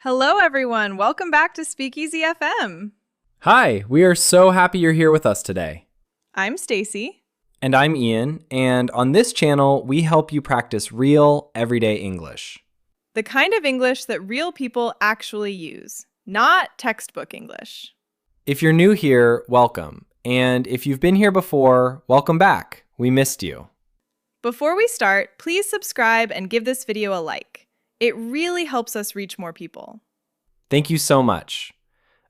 Hello, everyone. Welcome back to SpeakEasy FM. Hi, we are so happy you're here with us today. I'm Stacy. And I'm Ian, and on this channel, we help you practice real, everyday English. The kind of English that real people actually use, not textbook English. If you're new here, welcome. And if you've been here before, welcome back. We missed you. Before we start, please subscribe and give this video a like. It really helps us reach more people. Thank you so much.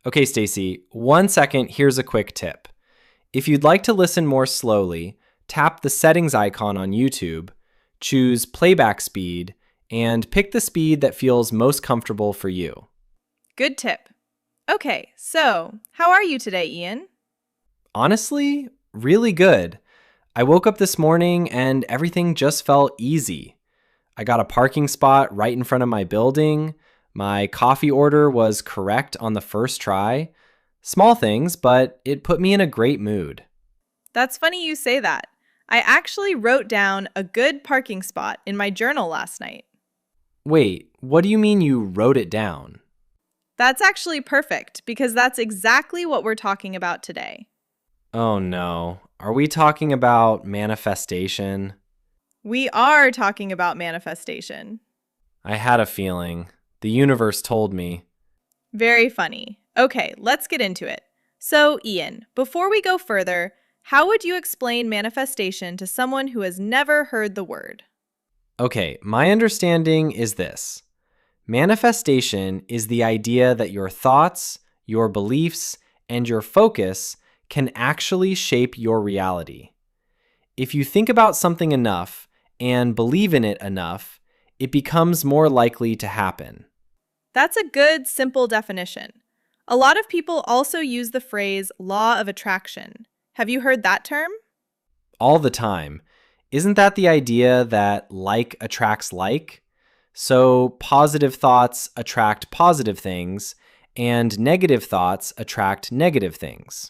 Okay, Stacy, 1 second, here's a quick tip. If you'd like to listen more slowly, tap the settings icon on YouTube, choose playback speed, and pick the speed that feels most comfortable for you. Good tip. Okay, so how are you today, Ian? Honestly, really good. I woke up this morning and everything just felt easy. I got a parking spot right in front of my building. My coffee order was correct on the first try. Small things, but it put me in a great mood. That's funny you say that. I actually wrote down a good parking spot in my journal last night. Wait, what do you mean you wrote it down? That's actually perfect because that's exactly what we're talking about today. Oh no, are we talking about manifestation? We are talking about manifestation. I had a feeling. The universe told me. Very funny. Okay, let's get into it. So, Ian, before we go further, how would you explain manifestation to someone who has never heard the word? Okay, my understanding is this. Manifestation is the idea that your thoughts, your beliefs, and your focus can actually shape your reality. If you think about something enough and believe in it enough, it becomes more likely to happen. That's a good, simple definition. A lot of people also use the phrase law of attraction. Have you heard that term? All the time. Isn't that the idea that like attracts like? So positive thoughts attract positive things, and negative thoughts attract negative things.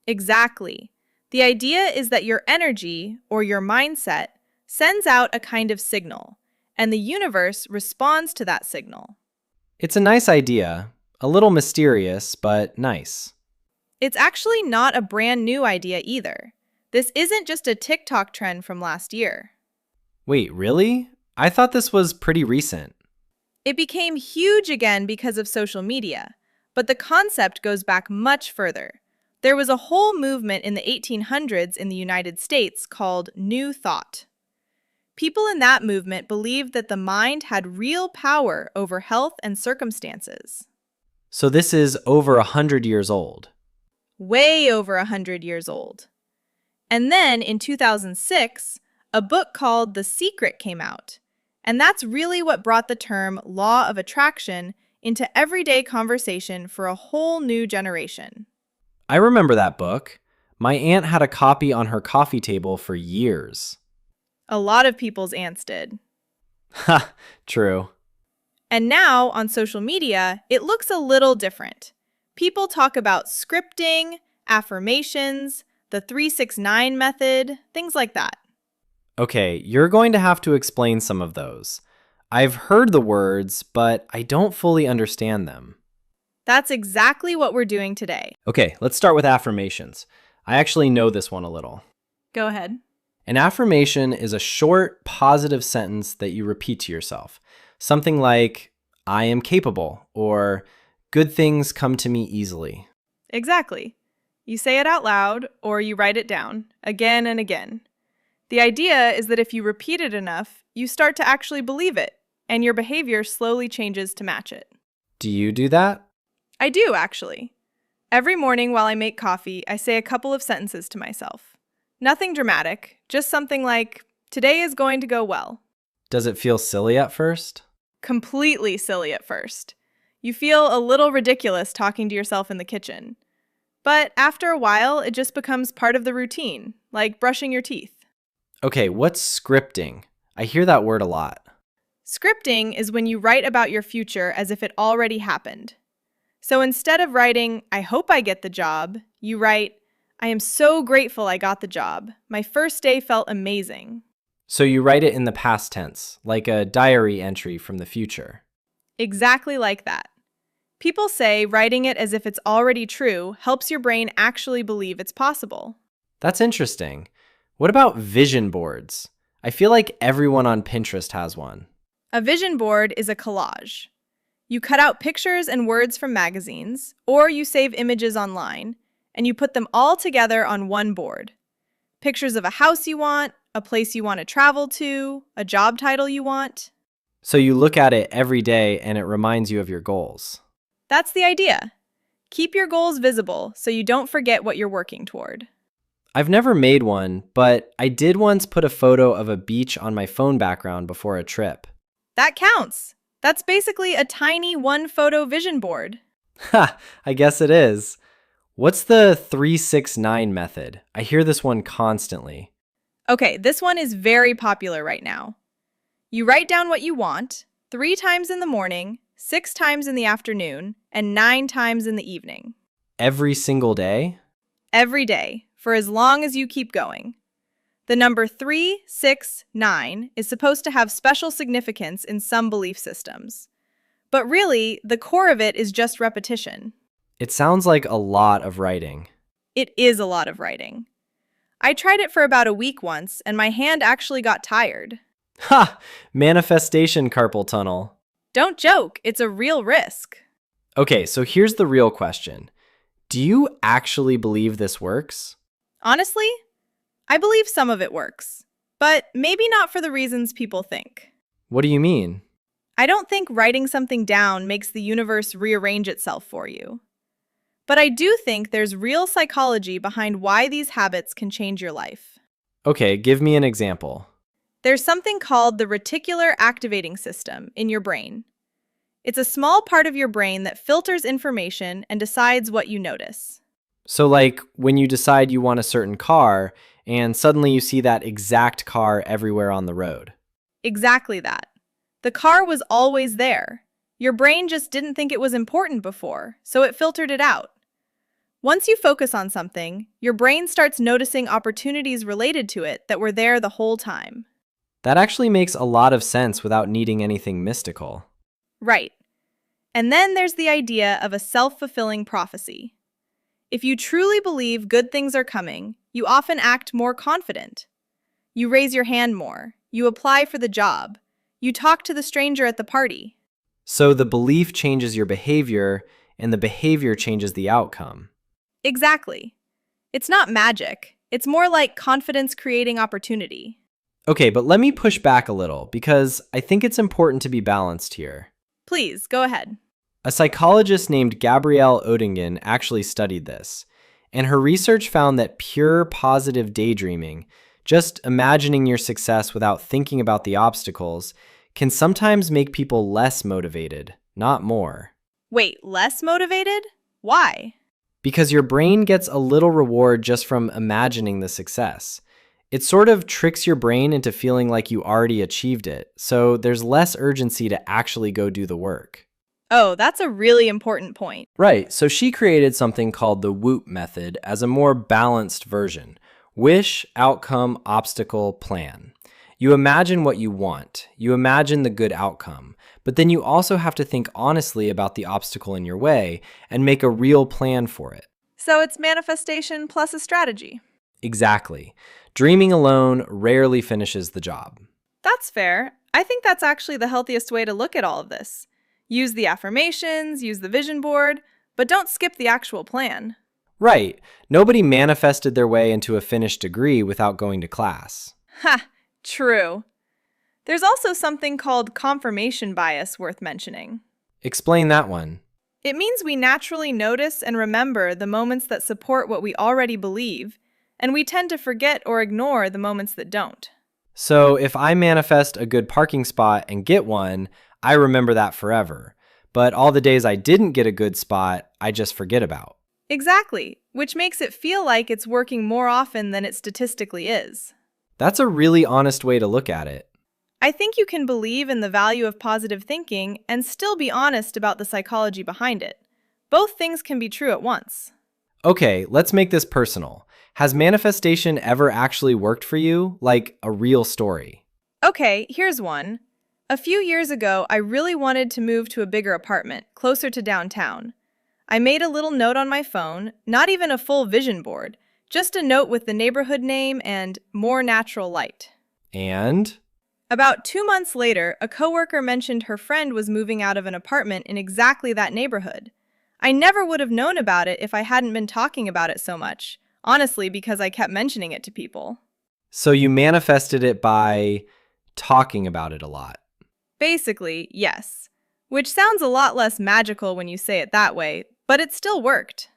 Exactly. The idea is that your energy, or your mindset, sends out a kind of signal, and the universe responds to that signal. It's a nice idea, a little mysterious, but nice. It's actually not a brand new idea either. This isn't just a TikTok trend from last year. Wait, really? I thought this was pretty recent. It became huge again because of social media, but the concept goes back much further. There was a whole movement in the 1800s in the United States called New Thought. People in that movement believed that the mind had real power over health and circumstances. So this is over 100 years old. Way over 100 years old. And then in 2006, a book called The Secret came out. And that's really what brought the term law of attraction into everyday conversation for a whole new generation. I remember that book. My aunt had a copy on her coffee table for years. A lot of people's aunts did. Ha, true. And now, on social media, it looks a little different. People talk about scripting, affirmations, the 369 method, things like that. Okay, you're going to have to explain some of those. I've heard the words, but I don't fully understand them. That's exactly what we're doing today. Okay, let's start with affirmations. I actually know this one a little. Go ahead. An affirmation is a short, positive sentence that you repeat to yourself. Something like, I am capable, or good things come to me easily. Exactly. You say it out loud, or you write it down, again and again. The idea is that if you repeat it enough, you start to actually believe it, and your behavior slowly changes to match it. Do you do that? I do, actually. Every morning while I make coffee, I say a couple of sentences to myself. Nothing dramatic, just something like, today is going to go well. Does it feel silly at first? Completely silly at first. You feel a little ridiculous talking to yourself in the kitchen. But after a while, it just becomes part of the routine, like brushing your teeth. Okay, what's scripting? I hear that word a lot. Scripting is when you write about your future as if it already happened. So instead of writing, I hope I get the job, you write, I am so grateful I got the job. My first day felt amazing. So you write it in the past tense, like a diary entry from the future. Exactly like that. People say writing it as if it's already true helps your brain actually believe it's possible. That's interesting. What about vision boards? I feel like everyone on Pinterest has one. A vision board is a collage. You cut out pictures and words from magazines, or you save images online, and you put them all together on one board. Pictures of a house you want, a place you want to travel to, a job title you want. So you look at it every day and it reminds you of your goals. That's the idea. Keep your goals visible so you don't forget what you're working toward. I've never made one, but I did once put a photo of a beach on my phone background before a trip. That counts. That's basically a tiny one-photo vision board. Ha, I guess it is. What's the 369 method? I hear this one constantly. Okay, this one is very popular right now. You write down what you want 3 times in the morning, 6 times in the afternoon, and 9 times in the evening. Every single day? Every day, for as long as you keep going. The number 3, 6, 9 is supposed to have special significance in some belief systems. But really, the core of it is just repetition. It sounds like a lot of writing. It is a lot of writing. I tried it for about a week once, and my hand actually got tired. Ha! Manifestation carpal tunnel. Don't joke, it's a real risk. Okay, so here's the real question. Do you actually believe this works? Honestly, I believe some of it works, but maybe not for the reasons people think. What do you mean? I don't think writing something down makes the universe rearrange itself for you. But I do think there's real psychology behind why these habits can change your life. Okay, give me an example. There's something called the reticular activating system in your brain. It's a small part of your brain that filters information and decides what you notice. So like when you decide you want a certain car and suddenly you see that exact car everywhere on the road. Exactly that. The car was always there. Your brain just didn't think it was important before, so it filtered it out. Once you focus on something, your brain starts noticing opportunities related to it that were there the whole time. That actually makes a lot of sense without needing anything mystical. Right. And then there's the idea of a self-fulfilling prophecy. If you truly believe good things are coming, you often act more confident. You raise your hand more. You apply for the job. You talk to the stranger at the party. So the belief changes your behavior, and the behavior changes the outcome. Exactly. It's not magic. It's more like confidence creating opportunity. Okay, but let me push back a little because I think it's important to be balanced here. Please, go ahead. A psychologist named Gabrielle Oettingen actually studied this, and her research found that pure positive daydreaming, just imagining your success without thinking about the obstacles, can sometimes make people less motivated, not more. Wait, less motivated? Why? Because your brain gets a little reward just from imagining the success. It sort of tricks your brain into feeling like you already achieved it, so there's less urgency to actually go do the work. Oh, that's a really important point. Right, so she created something called the WOOP method as a more balanced version. Wish, outcome, obstacle, plan. You imagine what you want. You imagine the good outcome. But then you also have to think honestly about the obstacle in your way and make a real plan for it. So it's manifestation plus a strategy. Exactly. Dreaming alone rarely finishes the job. That's fair. I think that's actually the healthiest way to look at all of this. Use the affirmations, use the vision board, but don't skip the actual plan. Right. Nobody manifested their way into a finished degree without going to class. Ha! True. There's also something called confirmation bias worth mentioning. Explain that one. It means we naturally notice and remember the moments that support what we already believe, and we tend to forget or ignore the moments that don't. So if I manifest a good parking spot and get one, I remember that forever. But all the days I didn't get a good spot, I just forget about. Exactly, which makes it feel like it's working more often than it statistically is. That's a really honest way to look at it. I think you can believe in the value of positive thinking and still be honest about the psychology behind it. Both things can be true at once. Okay, let's make this personal. Has manifestation ever actually worked for you? Like a real story? Okay, here's one. A few years ago, I really wanted to move to a bigger apartment, closer to downtown. I made a little note on my phone, not even a full vision board, just a note with the neighborhood name and more natural light. And About 2 months later, a coworker mentioned her friend was moving out of an apartment in exactly that neighborhood. I never would have known about it if I hadn't been talking about it so much, honestly, because I kept mentioning it to people. so you manifested it by talking about it a lot. Basically, yes. Which sounds a lot less magical when you say it that way, but it still worked.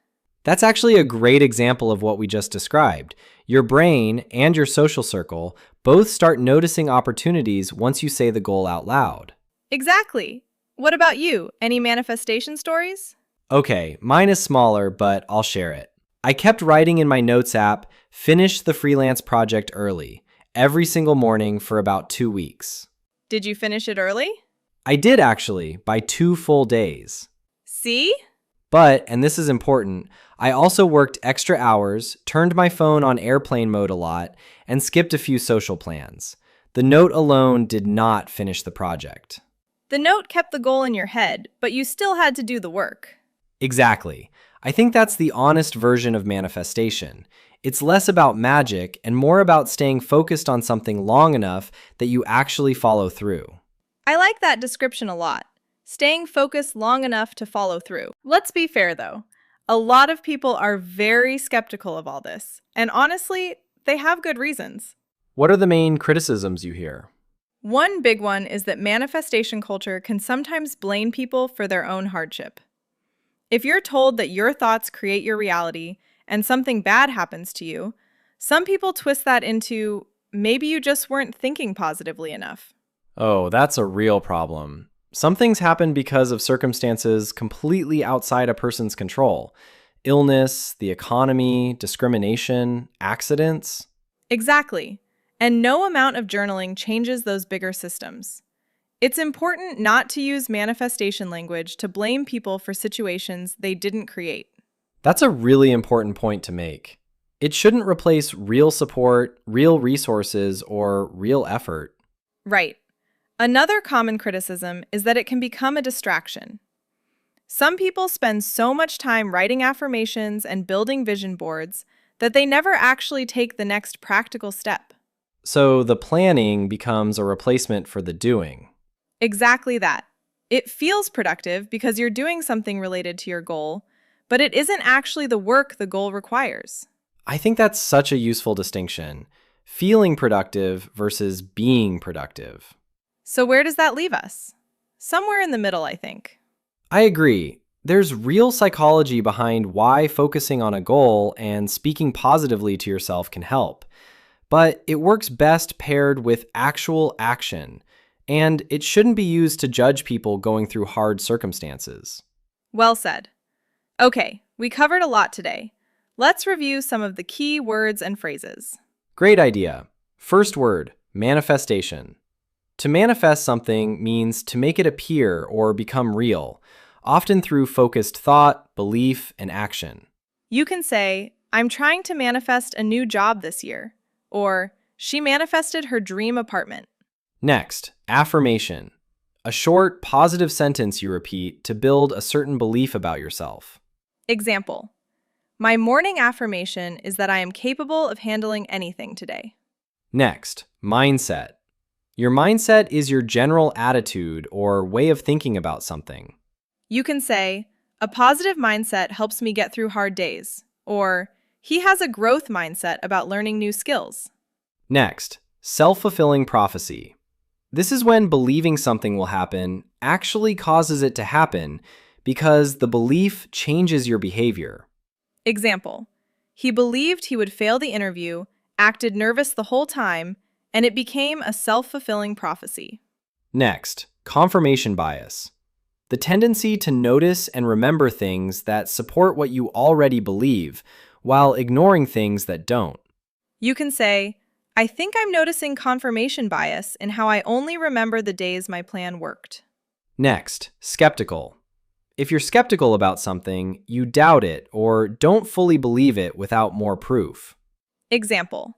That's actually a great example of what we just described. Your brain and your social circle both start noticing opportunities once you say the goal out loud. Exactly. What about you? Any manifestation stories? Okay, mine is smaller, but I'll share it. I kept writing in my notes app, finish the freelance project early, every single morning for about 2 weeks. Did you finish it early? I did actually, by 2 full days. See? But, and this is important, I also worked extra hours, turned my phone on airplane mode a lot, and skipped a few social plans. The note alone did not finish the project. The note kept the goal in your head, but you still had to do the work. Exactly. I think that's the honest version of manifestation. It's less about magic and more about staying focused on something long enough that you actually follow through. I like that description a lot. Staying focused long enough to follow through. Let's be fair though. A lot of people are very skeptical of all this, and honestly, they have good reasons. What are the main criticisms you hear? One big one is that manifestation culture can sometimes blame people for their own hardship. If you're told that your thoughts create your reality and something bad happens to you, some people twist that into maybe you just weren't thinking positively enough. Oh, that's a real problem. Some things happen because of circumstances completely outside a person's control. Illness, the economy, discrimination, accidents. Exactly. And no amount of journaling changes those bigger systems. It's important not to use manifestation language to blame people for situations they didn't create. That's a really important point to make. It shouldn't replace real support, real resources, or real effort. Right. Another common criticism is that it can become a distraction. Some people spend so much time writing affirmations and building vision boards that they never actually take the next practical step. So the planning becomes a replacement for the doing. Exactly that. It feels productive because you're doing something related to your goal, but it isn't actually the work the goal requires. I think that's such a useful distinction. Feeling productive versus being productive. So where does that leave us? Somewhere in the middle, I think. I agree. There's real psychology behind why focusing on a goal and speaking positively to yourself can help. But it works best paired with actual action, and it shouldn't be used to judge people going through hard circumstances. Well said. Okay, we covered a lot today. Let's review some of the key words and phrases. Great idea. First word, manifestation. To manifest something means to make it appear or become real, often through focused thought, belief, and action. You can say, I'm trying to manifest a new job this year, or she manifested her dream apartment. Next, affirmation. A short, positive sentence you repeat to build a certain belief about yourself. Example, my morning affirmation is that I am capable of handling anything today. Next, mindset. Your mindset is your general attitude or way of thinking about something. You can say, a positive mindset helps me get through hard days, or he has a growth mindset about learning new skills. Next, self-fulfilling prophecy. This is when believing something will happen actually causes it to happen because the belief changes your behavior. Example, he believed he would fail the interview, acted nervous the whole time, and it became a self-fulfilling prophecy. Next, confirmation bias. The tendency to notice and remember things that support what you already believe, while ignoring things that don't. You can say, I think I'm noticing confirmation bias in how I only remember the days my plan worked. Next, skeptical. If you're skeptical about something, you doubt it or don't fully believe it without more proof. Example,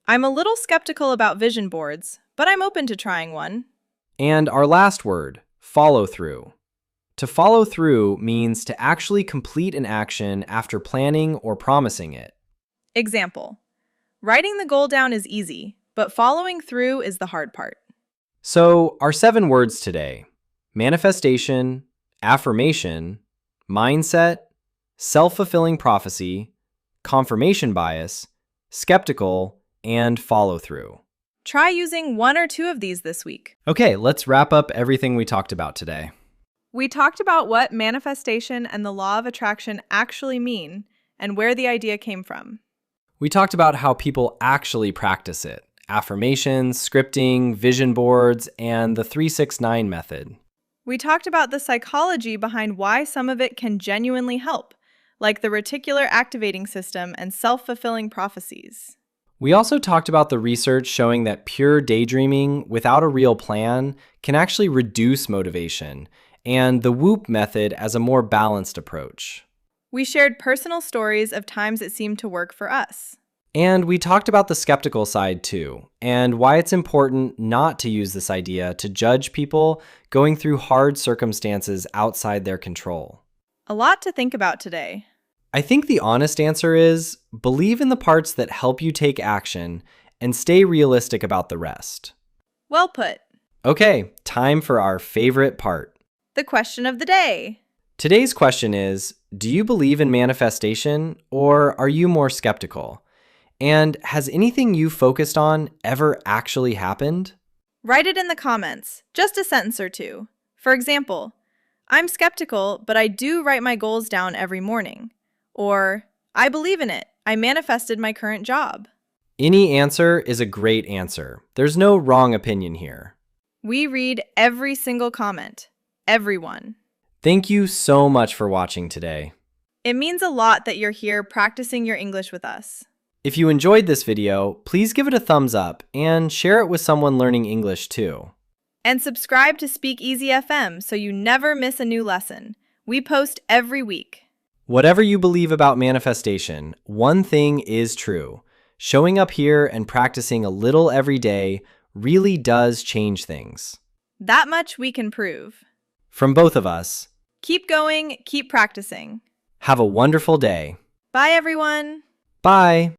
I'm a little skeptical about vision boards, but I'm open to trying one. And our last word, follow through. To follow through means to actually complete an action after planning or promising it. Example: writing the goal down is easy, but following through is the hard part. So, our 7 words today: manifestation, affirmation, mindset, self-fulfilling prophecy, confirmation bias, skeptical, and follow through. Try using 1 or 2 of these this week. Okay, let's wrap up everything we talked about today. We talked about what manifestation and the law of attraction actually mean and where the idea came from. We talked about how people actually practice it: affirmations, scripting, vision boards, and the 3-6-9 method. We talked about the psychology behind why some of it can genuinely help, like the reticular activating system and self-fulfilling prophecies. We also talked about the research showing that pure daydreaming without a real plan can actually reduce motivation, and the WHOOP method as a more balanced approach. We shared personal stories of times it seemed to work for us. And we talked about the skeptical side too, and why it's important not to use this idea to judge people going through hard circumstances outside their control. A lot to think about today. I think the honest answer is believe in the parts that help you take action and stay realistic about the rest. Well put. Okay, time for our favorite part. The question of the day. Today's question is, do you believe in manifestation or are you more skeptical? And has anything you focused on ever actually happened? Write it in the comments, just a sentence or 2. For example, I'm skeptical, but I do write my goals down every morning. Or, I believe in it. I manifested my current job. Any answer is a great answer. There's no wrong opinion here. We read every single comment. Everyone. Thank you so much for watching today. It means a lot that you're here practicing your English with us. If you enjoyed this video, please give it a thumbs up and share it with someone learning English too. And subscribe to SpeakEasy FM so you never miss a new lesson. We post every week. Whatever you believe about manifestation, one thing is true. Showing up here and practicing a little every day really does change things. That much we can prove. From both of us, Keep going, keep practicing. have a wonderful day. Bye, everyone. Bye.